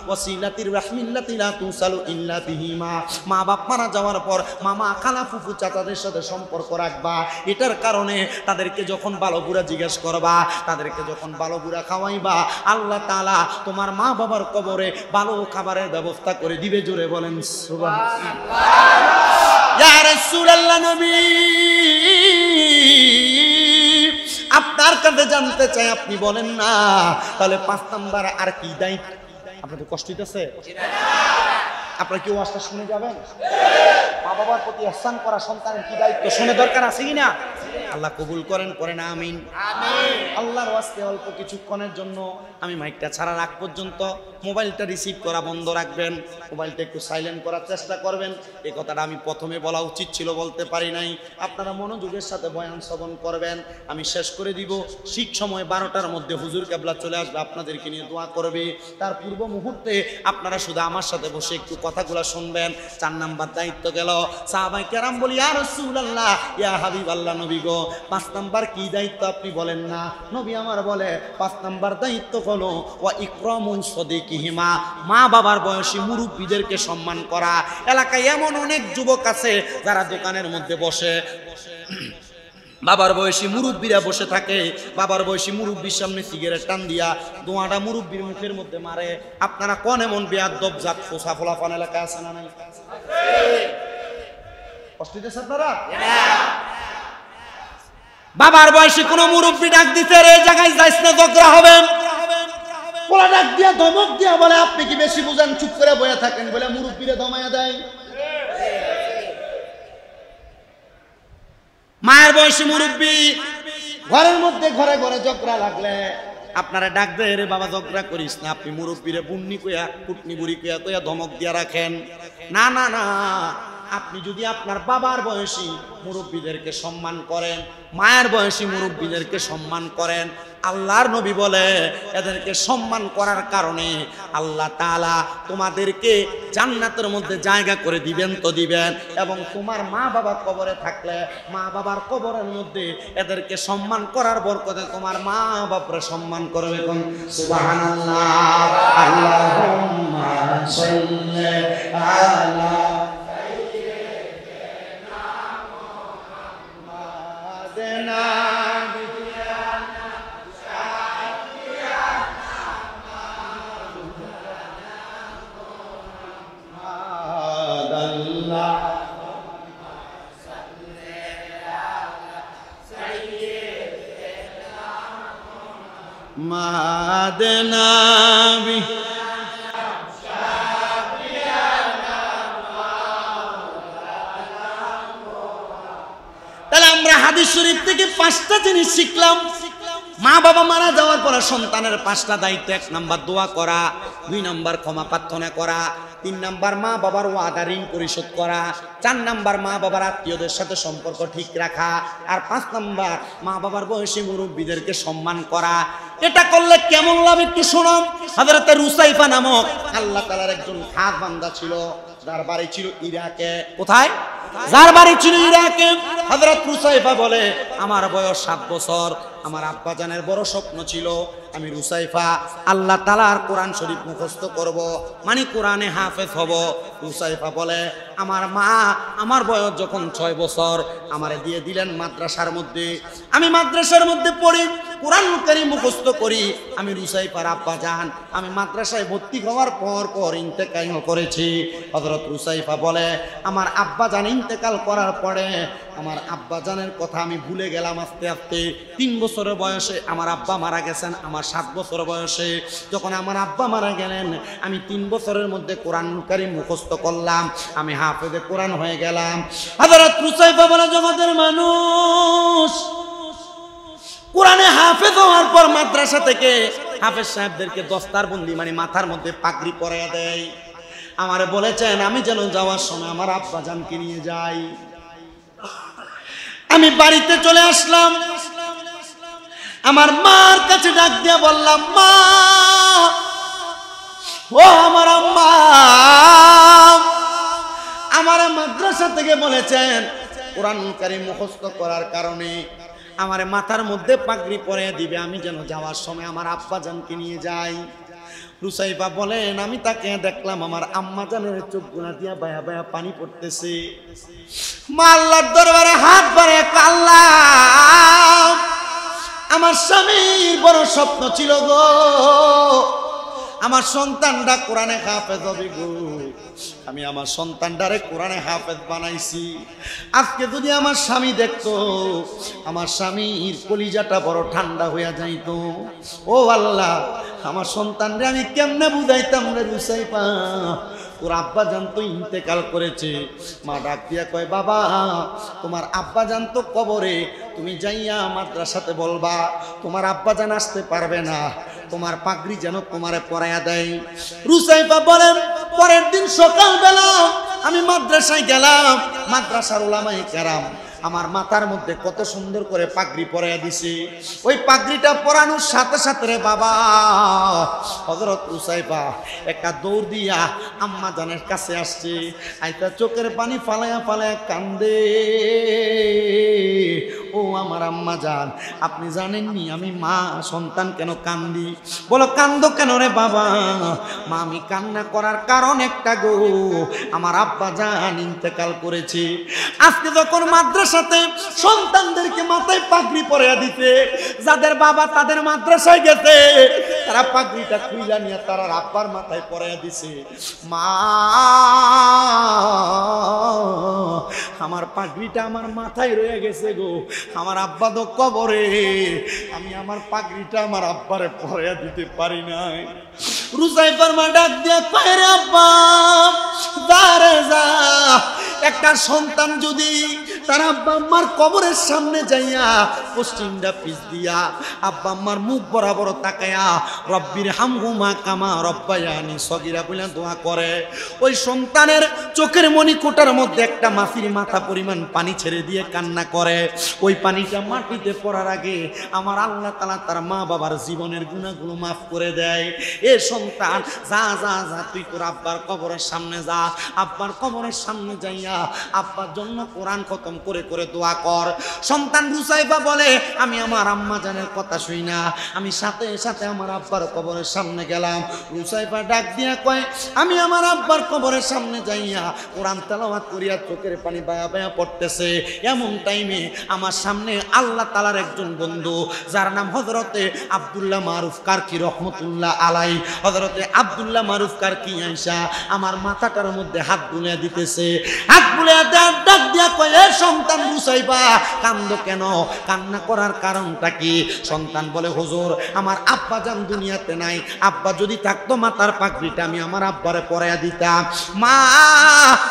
ওয়াসিলাতির রাহমিল্লাতি লা তুসালু ইল্লা বিহিমা। মা বাপ মারা যাওয়ার পর মামা খালা ফুফু চাচাদের সাথে সম্পর্ক রাখবা। এটার কারণে তাদেরকে যখন ভালো বুড়া জিজ্ঞেস করবা, তাদেরকে যখন ভালো বুড়া খাওয়াইবা, আল্লাহ তাআলা তোমার মা বাবার কবরে ভালো খাবারের ব্যবস্থা করে দিবে। জোরে বলেন সুবহানাল্লাহ। ইয়া রাসূলুল্লাহ নবী আপনার কাছে জানতে চাই, আপনি বলেন না তাহলে 5 নাম্বার আর কি দায়িত্ব? আপনাদের কষ্ট হইতেছে? আপনারা কি ওয়াজটা শুনে যাবেন? মা বাবার প্রতি ইহসান করা সন্তানের কি দায়িত্ব শুনে দরকার আছে কিনা? আল্লাহ কবুল করেন, পড়েন আমিন। আমিন। আল্লাহর ওয়াস্তে অল্প কিছুক্ষণের জন্য আমি মাইকটা ছাড়ার আগ পর্যন্ত মোবাইলটা রিসিভ করা বন্ধ রাখবেন, মোবাইলটা একটু সাইলেন্ট করার চেষ্টা করবেন। এই কথাটা আমি প্রথমে বলা উচিত ছিল, বলতে পারি নাই। আপনারা মনোযোগের সাথে বয়ান শ্রবণ করবেন। আমি শেষ করে দিব ঠিক সময় 12টার মধ্যে হুজুর কেবলা চলে আসবে, আপনাদেরকে নিয়ে দোয়া করবে। তার পূর্ব মুহূর্তে আপনারা শুধু আমার সাথে বসে একটু কথাগুলো শুনবেন। 4 নাম্বার দায়িত্ব গেল। সাহাবায়ে কেরাম বলি ইয়া রাসূলুল্লাহ ইয়া হাবিবাল্লাহ নবী গো 5 নাম্বার কি দায়িত্ব আপনি বলেন না? নবী আমার বলে 5 নাম্বার দায়িত্ব হলো ওয়া ইকরামু সাদিকিহিমা, মা বাবার বয়সী মুরব্বিদেরকে সম্মান করা। এলাকায় এমন অনেক যুবক আছে যারা দোকানের মধ্যে বসে, বাবার বয়সী মুরব্বীরা বসে থাকে, বাবার বয়সী মুরব্বীর সামনে সিগারেট টান দিয়া দোয়াটা মুরব্বীর মুখের মধ্যে মারে। আপনারা কোন এমন বেয়াদব জাত ফোসা ফলাফান এলাকায় আছে না নাই? কষ্ট দিতেছে আপনারা? বাবার বয়সী কোন মুরব্বী ডাক দিতে রে জায়গায় যাইস না, ঝগড়া হবে। পোলা ডাক দিয়া ধমক দিয়া বলে আপনি কি বেশি বুঝেন, চুপ করে বসে থাকেন, বলে মুরব্বীরে দমায়া দেয়। মায়ের বয়সী মুরব্বী ঘরের মধ্যে ঘরে ঘরে ঝগড়া লাগলে আপনারা ডাক দেয় রে বাবা ঝগড়া করিস না, আপনি মুরব্বীরে বুন্নি কইয়া কুটনি বুড়ি কইয়া কইয়া ধমক দিয়া রাখেন। না না না, আপনি যদি আপনার বাবার বয়সী মুরব্বীদেরকে সম্মান করেন, মায়ের বয়সী মুরব্বীদেরকে সম্মান করেন, আল্লাহর নবী বলে এদেরকে সম্মান করার কারণে আল্লাহ তাআলা তোমাদেরকে জান্নাতের মধ্যে জায়গা করে দিবেন তো দিবেন। এবং তোমার মা বাবা কবরে থাকলে মা বাবার কবরের মধ্যে এদেরকে সম্মান করার বরকতে তোমার মা বাপরে সম্মান করবে। সুবহানাল্লাহ। আল্লাহুম্মা সাল্লি আলা মাদনাবি তাহলে আমরা হাদিস শরীফ থেকে 5টা জিনিস শিখলাম। মা বাবা মারা যাওয়ার পরে সন্তানের 5টা দায়িত্ব। 1 নাম্বার দোয়া করা, 2 নাম্বার ক্ষমা প্রার্থনা করা, 3 নাম্বার মা বাবার ওয়াদা ঋণ পরিশোধ করা, 4 নাম্বার মা বাবার আত্মীয়দের সাথে সম্পর্ক ঠিক রাখা, আর 5 নাম্বার মা বাবার বয়সী মুরব্বীদেরকে সম্মান করা। এটা করলে কেমন লাভ একটু শুনুন। হযরত রুসাইফা নামক আল্লাহ তাআলার একজন খাস বান্দা ছিল, যার বাড়ি ছিল ইরাকে। কোথায়? যার বাড়ি ছিল ইরাকে। হযরত রুসাইফা বলে, আমার বয়স 7 বছর, আমার আব্বাজানের বড় স্বপ্ন ছিল আমি রুসাইফা আল্লাহ তাআলার কোরআন শরীফ মুখস্থ করব, মানে কোরআনে হাফেজ হব। রুসাইফা বলে, আমার মা আমার বয়স যখন 6 বছর আমারে দিয়ে দিলেন মাদ্রাসার মধ্যে। আমি মাদ্রাসার মধ্যে পড়ি, কোরআন কারীম মুখস্থ করি। আমি রুসাইফার আব্বাজান আমি মাদ্রাসায় ভর্তি হওয়ার পর ইন্তেকাল করেছি। হযরত রুসাইফা বলে, আমার আব্বাজান ইন্তেকাল করার পরে আমার আব্বাজানের কথা আমি ভুলে গেলাম আস্তে আস্তে। 3 বছরের বয়সে আমার আব্বা মারা গেছেন, আমার 7 বছর বয়সে যখন আমার আব্বা মারা গেলেন, আমি 3 বছরের মধ্যে কোরআন কারীম মুখস্থ করলাম, আমি হাফেজে কোরআন হয়ে গেলাম। হযরত রুসাইফা বলে, জগতের মানুষ কোরআনে হাফেজ হওয়ার পর মাদ্রাসা থেকে হাফেজ সাহেবদেরকে দস্তারবন্দি মানে মাথার মধ্যে পাগড়ি পরাইয়া দেয়। আমারে বলেছেন আমি যেন যাওয়ার সময় আমার আব্বাজানকে নিয়ে যাই। আমি বাড়িতে চলে আসলাম, আমার মার কাছে ডাক দিয়া বললাম, মা ও আমার আম্মা, আমার মাদ্রাসা থেকে বলেছেন কোরআন কারীম মুখস্থ করার কারণে আমার মাথার মধ্যে পাগড়ি পরিয়ে দিবে, আমি যেন যাওয়ার সময় আমার আব্বাজানকে নিয়ে যাই। রুসাইফা বলেন, আমি তাকে দেখলাম আমার আম্মা জানের চোখ গুনা দিয়া বায়া বায়া পানি পড়তেছে। মা আল্লাহর দরবারে হাত বাড়ে, আল্লাহ আমার স্বামীর বড় স্বপ্ন ছিল গো, আমার সন্তানটা কোরআনে হাফেজ হবে গো। আমি আমার সন্তানটারে কোরআনে হাফেজ বানাইছি। আজকে যদি আমার স্বামী দেখতো, আমার স্বামীর কলিজাটা বড় ঠান্ডা হইয়া যাইতো। ও আল্লাহ, আমার সন্তানরে আমি কেমনে বুঝাইতাম রে রুসাইফা, তোর আব্বাজান তো ইন্তেকাল করেছে। মা ডাক দিয়া কয়, বাবা তোমার আব্বাজান তো কবরে, তুমি যাইয়া মাদ্রাসাতে বলবা তোমার আব্বাজান আসতে পারবে না, তোমার পাগড়ি যেন তোমারে পরাইয়া দেয়। রুসাইফা বলেন, পরের দিন সকালবেলা আমি মাদ্রাসায় গেলাম, মাদ্রাসার উলামায়ে কেরাম আমার মাথার মধ্যে কত সুন্দর করে পাগড়ি পরাইয়া দিছে। ওই পাগড়িটা পরানোর সাথে সাথে রে বাবা হযরত রুসাইফা একটা দৌড় দিয়া আম্মা জানের কাছে আসছে। আইতা চোখের পানি ফালায়া ফালায়া কান্দে, ও আমার আম্মা জান, আপনি জানেননি আমি মা সন্তান কেন কান্দি? বলো, কান্দো কেন রে বাবা? মা, আমি কান্না করার কারণ একটা গো, আমার আব্বা জান ইন্তেকাল করেছে। আজকে যখন মাদ্রাসাতে সন্তানদেরকে মাথায় পাগড়ি পরাইয়া দিতে, যাদের বাবা তাদের মাদ্রাসায় গেছে, তারা পাগড়িটা খুইলা নিয়ে তারা আব্বার মাথায় পরাইয়া দিছে। মা, আমার পাগড়িটা আমার মাথায় রয়ে গেছে গো, আমার আব্বা তো কবরে, আমি আমার পাগড়িটা আমার আব্বারে পরাইয়া দিতে পারি নাই। রুসাইফার মা ডাক দিয়া কয়, রে আব্বা দাঁড়ে যা, একটা সন্তান যদি তার আব্বা আম্মার কবরের সামনে যাইয়া পশ্চিমটা পিছ দিয়া আব্বা আম্মার মুখ বরাবর তাকায়া রব্বির হামহুমা কামা রব্বায়ানি সগীরা বলে দোয়া করে, ওই সন্তানের চোখের মণিকোটার মধ্যে একটা মাছির মাথা পরিমাণ পানি ছেড়ে দিয়ে কান্না করে। ওই পানিটা মাটিতে পড়ার আগে আমার আল্লাহ তাআলা তার মা বাবার জীবনের গুনাহগুলো মাফ করে দেয়। এ সন্তান, যা যা যা, তুই তোর আব্বার কবরের সামনে যা, আব্বার কবরের সামনে যাইয়া আব্বার জন্য কোরআন খতম করে করে দোয়া কর। সন্তান রুসাইফা বলে, আমি আমার আম্মা জানের কথা শুই না, আমি সাথে সাথে আমার আব্বার কবরের সামনে গেলাম। রুসাইফা ডাক দিয়া কয়, আমি আমার আব্বার কবরের সামনে যাইয়া কোরআন তেলাওয়াত করিয়া চোখের পানি বায়া বায়া পড়তেছে। এমন টাইমে আমার সামনে আল্লাহ তাআলার একজন বন্ধু, যার নাম হযরতে আব্দুল্লাহ মারুফ কারকি রহমতুল্লাহ আলাই, হযরতে আব্দুল্লাহ মারুফ কারকি আইসা আমার মাথাটার মধ্যে হাত বুলিয়ে দিতেছে। হাত হাত বুলে ডাক দিয়া কয়, এ সন্তান রুসাইবা কান্দো কেন? কান্না করার কারণটা কি? সন্তান বলে, হুজুর আমার আব্বা জান দুনিয়াতে নাই, আব্বা যদি থাকতো মাথার পাগড়িটা আমি আমার আব্বারে পরাইয়া দিতাম। মা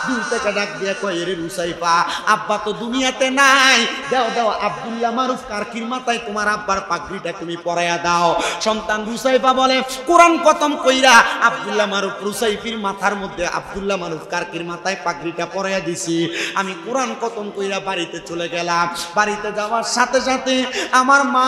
দূর থেকে ডাক দিয়া কয়, রে রুসাইবা আব্বা তো দুনিয়াতে নাই, দাও দাও আব্দুল্লাহ মারুফ কারকির মাথায় তোমার আব্বার পাগড়িটা তুমি পরাইয়া দাও। সন্তান রুসাইবা বলে, কোরআন খতম কইরা আব্দুল্লাহ মারুফ রুসাইফির মাথার মধ্যে আব্দুল্লাহ মারুফ কারকির মাথায় পাগড়িটা পরাইয়া দিছি। আমি কোরআন খতম কইরা বাড়িতে চলে গেলাম। বাড়িতে যাওয়ার সাথে সাথে আমার মা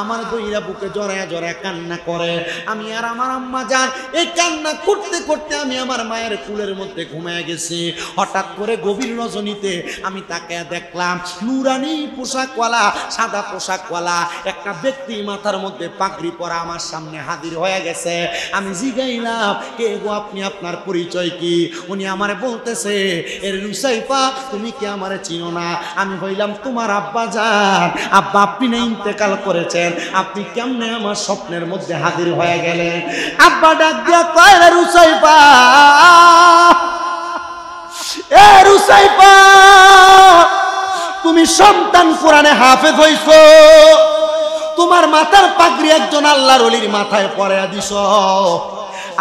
আমার দইরা বুকে জড়ায়া জড়ায়া কান্না করে। আমি আর আমার আম্মা জান এই কান্না করতে করতে আমি আমার মায়ের কুলের মধ্যে ঘুমিয়ে গেছি। হঠাৎ করে গভীর রজনীতে আমি তাকে দেখলাম, নুরানি পোশাকওয়ালা, সাদা পোশাকওয়ালা একটা ব্যক্তি মাথার মধ্যে পাগড়ি পরা আমার সামনে হাজির হয়ে গেছে। আমি জিগাইলাম, কে গো আপনি, আপনার পরিচয় কি? উনি আমারে বলতেছে, এর রুসাইফা তুমি কি আমারে চিনো না? আমি বললাম, তোমার আব্বা জান, আব্বা আপনি না ইন্তেকাল করেছেন, আপনি কেমনে আমার স্বপ্নের মধ্যে হাজির হয়ে গেলেন? আব্বা ডাক দিয়া কয়, রে রুসাইফা, এ রুসাইফা তুমি সন্তান কোরআনে হাফেজ হইছো, তোমার মাথার পাগড়ি একজন আল্লাহর ওলির মাথায় পরাইয়া দিছ,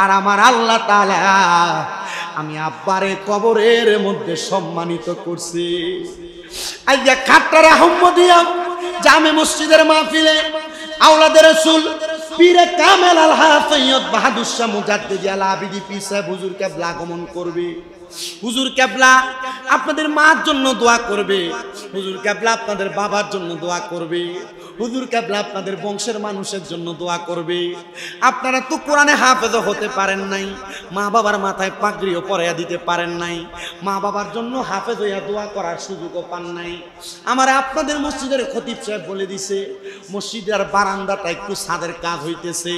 আর আমার আল্লাহ তাআলা আমি আব্বারে কবরের মধ্যে সম্মানিত করছি। আইয়া খাট্টার আহমদিয়া জামে মসজিদের মাহফিলে আওলাদে রাসূল পীরে কামেল আলহাজ সৈয়দ বাহাদুর শাহ মুজাদ্দিদ আল আবিদি পীর সাহেব হুজুর কেবলা আগমন করবে। হুজুর কেবলা আপনাদের মার জন্য দোয়া করবে, হুজুর কেবলা আপনাদের বাবার জন্য দোয়া করবে, হুজুর কেবলা আপনাদের বংশের মানুষের জন্য দোয়া করবে। আপনারা তো কোরআনে হাফেজ হতে পারেন নাই, মা বাবার মাথায় পাগড়িও পরাইয়া দিতে পারেন নাই, মা বাবার জন্য হাফেজ হইয়া দোয়া করার সুযোগও পান নাই। আমার আপনাদের মসজিদের খতিব সাহেব বলে দিছে, মসজিদের বারান্দাটা একটু ছাদের কাজ হইতেছে।